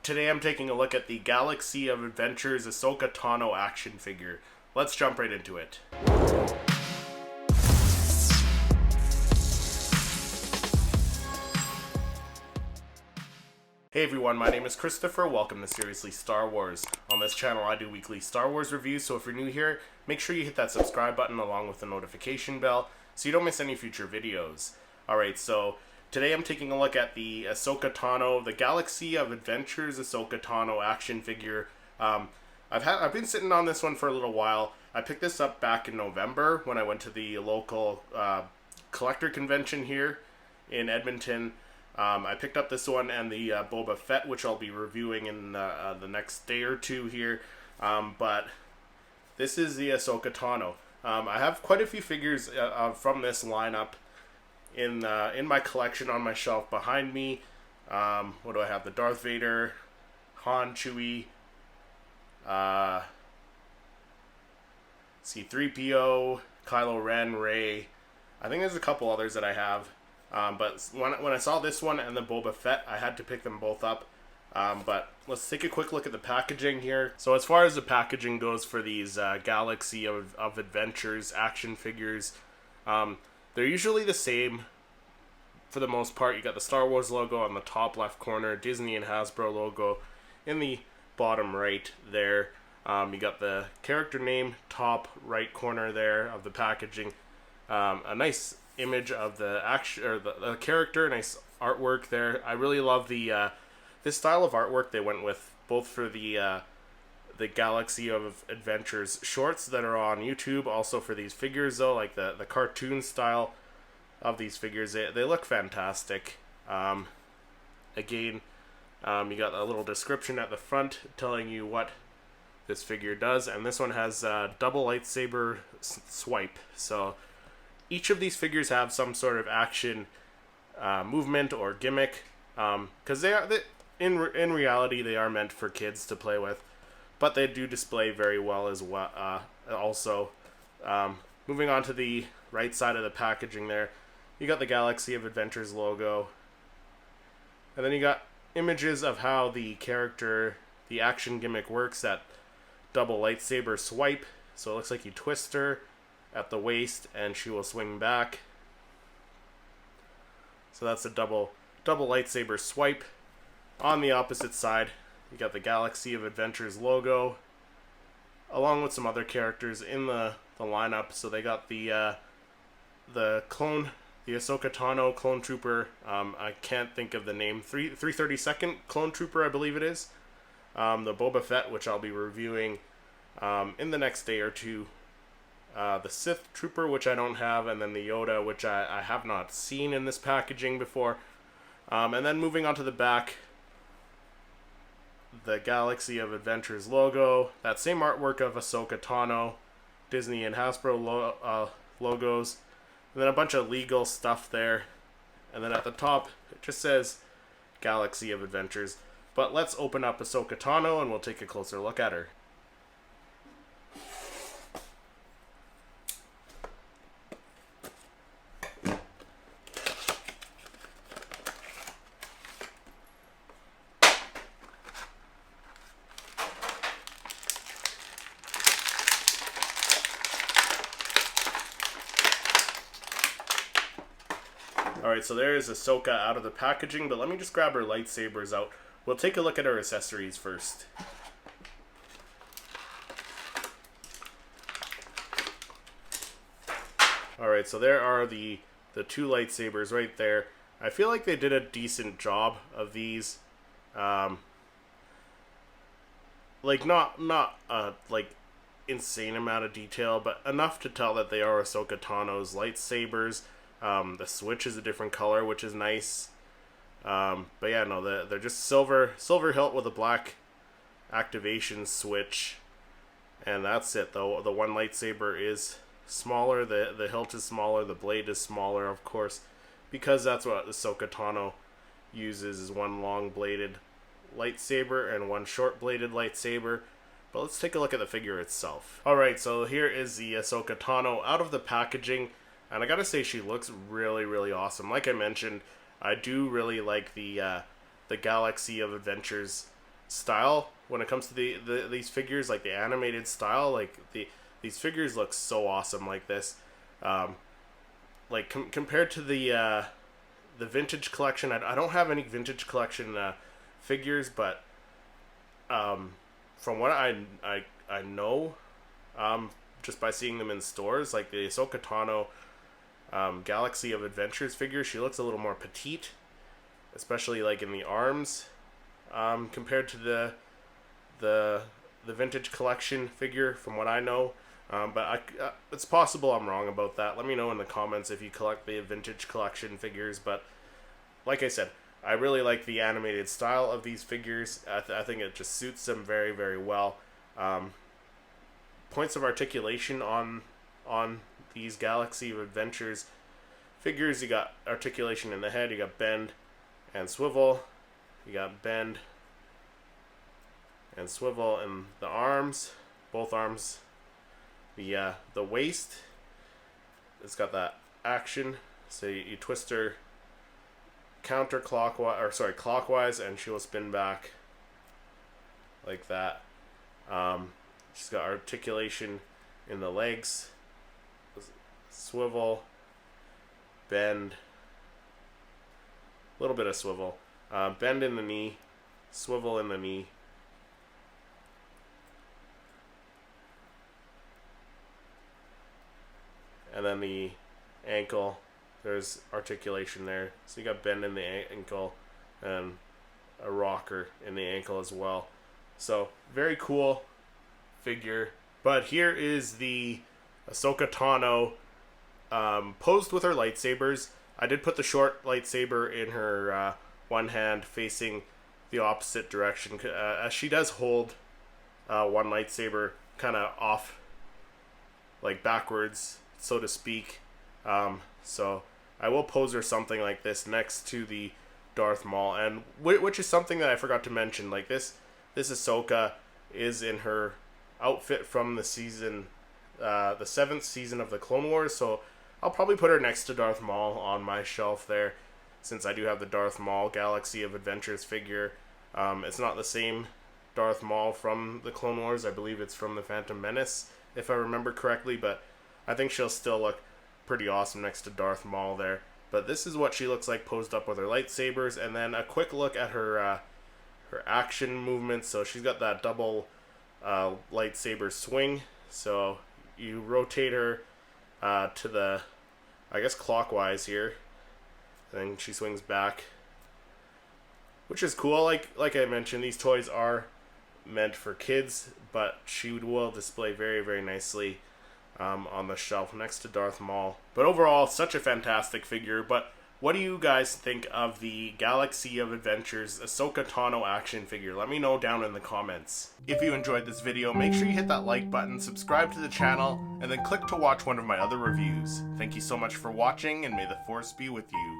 Today I'm taking a look at the Galaxy of Adventures Ahsoka Tano action figure. Let's jump right into it. Hey everyone, my name is Christopher. Welcome to Seriously Star Wars. On this channel I do weekly Star Wars reviews, so if you're new here, make sure you hit that subscribe button along with the notification bell so you don't miss any future videos. Alright, so today I'm taking a look at the Ahsoka Tano, the Galaxy of Adventures Ahsoka Tano action figure. I've been sitting on this one for a little while. I picked this up back in November when I went to the local collector convention here in Edmonton. I picked up this one and the Boba Fett, which I'll be reviewing in the next day or two here. But this is the Ahsoka Tano. I have quite a few figures from this lineup in my collection on my shelf behind me. What do I have? The Darth Vader, Han, Chewie, C-3PO, Kylo Ren, Rey. I think there's a couple others that I have. But when I saw this one and the Boba Fett, I had to pick them both up. But let's take a quick look at the packaging here. So as far as the packaging goes for these Galaxy of Adventures action figures, they're usually the same for the most part. You got the Star Wars logo on the top left corner, Disney and Hasbro logo in the bottom right there. You got the character name top right corner there of the packaging. A nice image of the action or the character, nice artwork there. I really love the this style of artwork they went with, both for the Galaxy of Adventures shorts that are on YouTube, also for these figures though, like the cartoon style of these figures. They look fantastic. Again, you got a little description at the front telling you what this figure does, and this one has double lightsaber swipe. So each of these figures have some sort of action movement or gimmick, because in reality they are meant for kids to play with, but they do display very well as well. Also, moving on to the right side of the packaging there, you got the Galaxy of Adventures logo, and then you got images of how the character, the action gimmick works, that double lightsaber swipe. So it looks like you twist her at the waist and she will swing back. So that's a double lightsaber swipe. On the opposite side, you got the Galaxy of Adventures logo, along with some other characters in the lineup. So they got the clone, the Ahsoka Tano clone trooper. I can't think of the name. 332nd clone trooper, I believe it is. The Boba Fett, which I'll be reviewing in the next day or two. The Sith Trooper, which I don't have, and then the Yoda, which I have not seen in this packaging before. And then moving on to the back, the Galaxy of Adventures logo, that same artwork of Ahsoka Tano, Disney and Hasbro logos, and then a bunch of legal stuff there. And then at the top, it just says Galaxy of Adventures. But let's open up Ahsoka Tano and we'll take a closer look at her. Alright, so there is Ahsoka out of the packaging, but let me just grab her lightsabers out. We'll take a look at her accessories first. Alright, so there are the two lightsabers right there. I feel like they did a decent job of these. Like not like insane amount of detail, but enough to tell that they are Ahsoka Tano's lightsabers. The switch is a different color, which is nice. But yeah, no, they're just silver hilt with a black activation switch, and that's it. Though the one lightsaber is smaller, the hilt is smaller, the blade is smaller, of course, because that's what Ahsoka Tano uses, is one long bladed lightsaber and one short bladed lightsaber. But let's take a look at the figure itself. Alright, so here is the Ahsoka Tano out of the packaging, and I gotta say she looks really, really awesome. Like I mentioned, I do really like the Galaxy of Adventures style when it comes to these figures, like the animated style. Like these figures look so awesome like this. Like compared to the vintage collection, I don't have any vintage collection figures, but from what I know, just by seeing them in stores, like the Ahsoka Tano Galaxy of Adventures figure, she looks a little more petite, especially like in the arms, compared to the vintage collection figure, from what I know. But it's possible I'm wrong about that. Let me know in the comments if you collect the vintage collection figures. But like I said, I really like the animated style of these figures. I think it just suits them very, very well. Points of articulation on these Galaxy of Adventures figures: you got articulation in the head, you got bend and swivel, you got bend and swivel in the arms, both arms. The waist, it's got that action, so you twist her clockwise, and she will spin back like that. She's got articulation in the legs, swivel, bend, a little bit of swivel, bend in the knee, swivel in the knee, and then the ankle, there's articulation there. So you got bend in the ankle and a rocker in the ankle as well. So very cool figure. But here is the Ahsoka Tano posed with her lightsabers. I did put the short lightsaber in her one hand facing the opposite direction, as she does hold one lightsaber kind of off, like backwards, so to speak. So I will pose her something like this next to the Darth Maul, and which is something that I forgot to mention. Like this Ahsoka is in her outfit from the season, the 7th season of the Clone Wars. So I'll probably put her next to Darth Maul on my shelf there, since I do have the Darth Maul Galaxy of Adventures figure. It's not the same Darth Maul from the Clone Wars. I believe it's from the Phantom Menace, if I remember correctly, but I think she'll still look pretty awesome next to Darth Maul there. But this is what she looks like posed up with her lightsabers, and then a quick look at her her action movements. So she's got that double lightsaber swing. So you rotate her to the, I guess, clockwise here, and then she swings back, which is cool. Like I mentioned, these toys are meant for kids, but she will display very, very nicely on the shelf next to Darth Maul. But overall, such a fantastic figure. But what do you guys think of the Galaxy of Adventures Ahsoka Tano action figure? Let me know down in the comments. If you enjoyed this video, make sure you hit that like button, subscribe to the channel, and then click to watch one of my other reviews. Thank you so much for watching, and may the Force be with you.